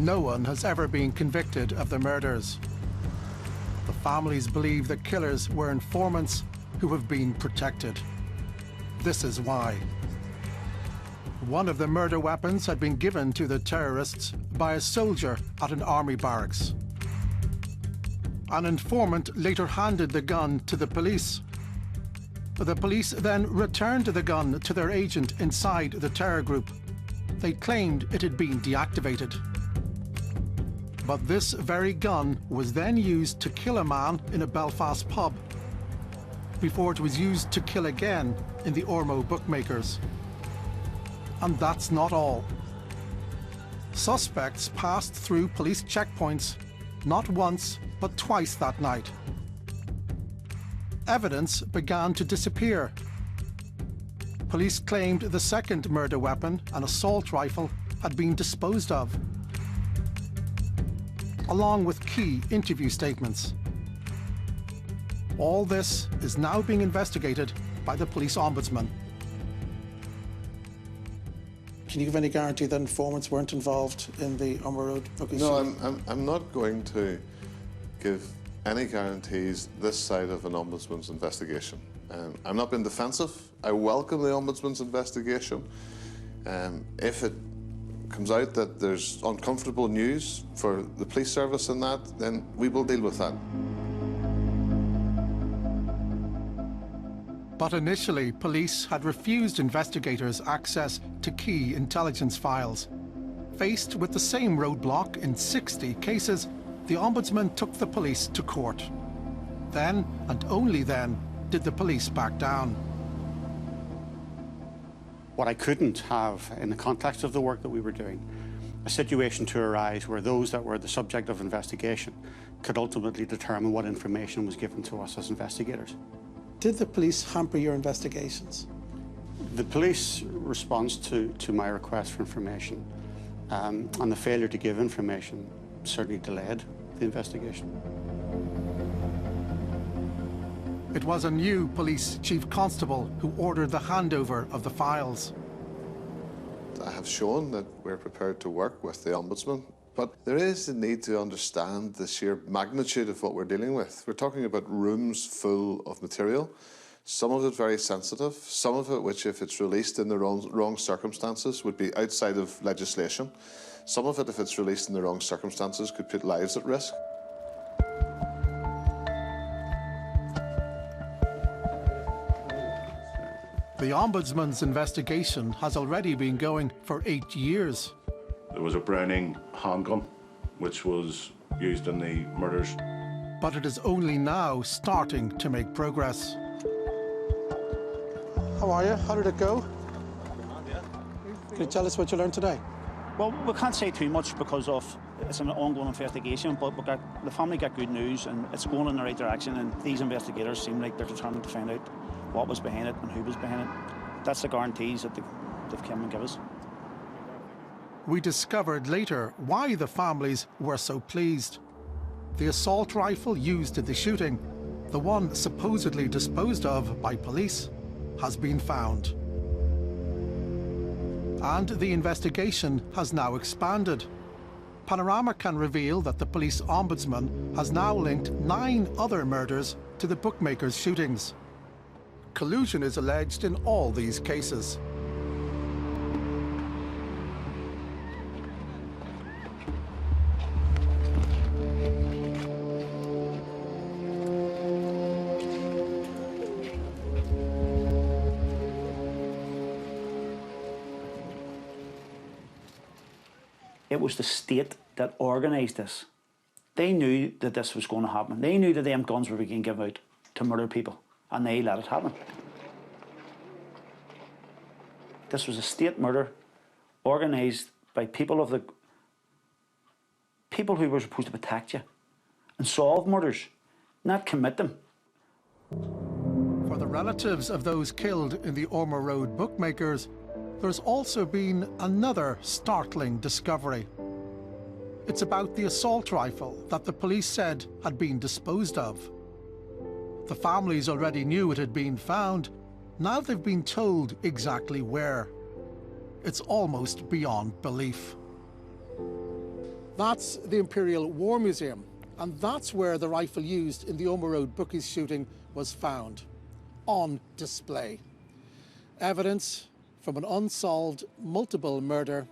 no one has ever been convicted of the murders. The families believe the killers were informants who have been protected. This is why. One of the murder weapons had been given to the terrorists by a soldier at an army barracks. An informant later handed the gun to the police. The police then returned the gun to their agent inside the terror group. They claimed it had been deactivated. But this very gun was then used to kill a man in a Belfast pub, before it was used to kill again in the Ormeau Bookmakers. And that's not all. Suspects passed through police checkpoints not once, but twice that night. Evidence began to disappear. Police claimed the second murder weapon, an assault rifle, had been disposed of, along with key interview statements. All this is now being investigated by the police ombudsman. Can you give any guarantee that informants weren't involved in the Ormeau Road booking? No, I'm not going to give any guarantees this side of an ombudsman's investigation. I'm not being defensive. I welcome the ombudsman's investigation. If it comes out that there's uncomfortable news for the police service in that, then we will deal with that. But initially, police had refused investigators access to key intelligence files. Faced with the same roadblock in 60 cases, the Ombudsman took the police to court. Then, and only then, did the police back down. What I couldn't have, in the context of the work that we were doing, a situation to arise where those that were the subject of investigation could ultimately determine what information was given to us as investigators. Did the police hamper your investigations? The police response to my request for information and the failure to give information certainly delayed the investigation. It was a new police chief constable who ordered the handover of the files. I have shown that we're prepared to work with the Ombudsman, but there is the need to understand the sheer magnitude of what we're dealing with. We're talking about rooms full of material, some of it very sensitive, some of it which, if it's released in the wrong circumstances, would be outside of legislation. Some of it, if it's released in the wrong circumstances, could put lives at risk. The Ombudsman's investigation has already been going for 8 years. There was a Browning handgun, which was used in the murders. But it is only now starting to make progress. How are you? How did it go? Can you tell us what you learned today? Well, we can't say too much because it's an ongoing investigation, but the family got good news and it's going in the right direction, and these investigators seem like they're determined to find out what was behind it and who was behind it. That's the guarantees that they've come and give us. We discovered later why the families were so pleased. The assault rifle used in the shooting, the one supposedly disposed of by police, has been found. And the investigation has now expanded. Panorama can reveal that the police ombudsman has now linked 9 other murders to the Bookmakers shootings. Collusion is alleged in all these cases. It was the state that organised this. They knew that this was going to happen. They knew that them guns were being given out to murder people, and they let it happen. This was a state murder organised by people who were supposed to protect you and solve murders, not commit them. For the relatives of those killed in the Ormeau Road Bookmakers, there's also been another startling discovery. It's about the assault rifle that the police said had been disposed of. The families already knew it had been found. Now they've been told exactly where. It's almost beyond belief. That's the Imperial War Museum, and that's where the rifle used in the Ormeau Road bookies shooting was found, on display. Evidence from an unsolved multiple murder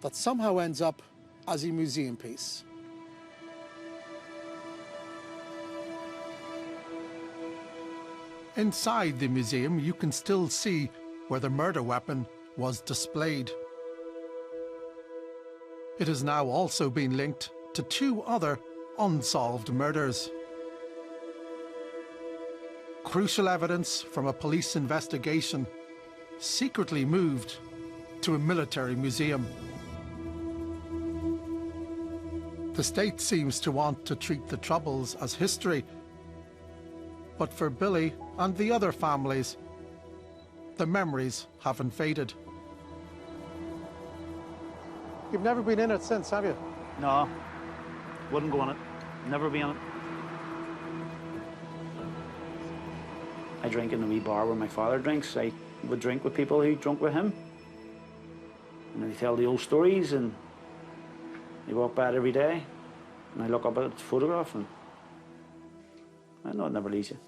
that somehow ends up as a museum piece. Inside the museum, you can still see where the murder weapon was displayed. It has now also been linked to 2 other unsolved murders. Crucial evidence from a police investigation secretly moved to a military museum. The state seems to want to treat the Troubles as history, but for Billy and the other families, the memories haven't faded. You've never been in it since, have you? No, wouldn't go in it. Never be in it. I drink in the wee bar where my father drinks. I would drink with people who drunk with him. And they tell the old stories, and you walk by it every day. And I look up at the photograph, and I know it never leaves you.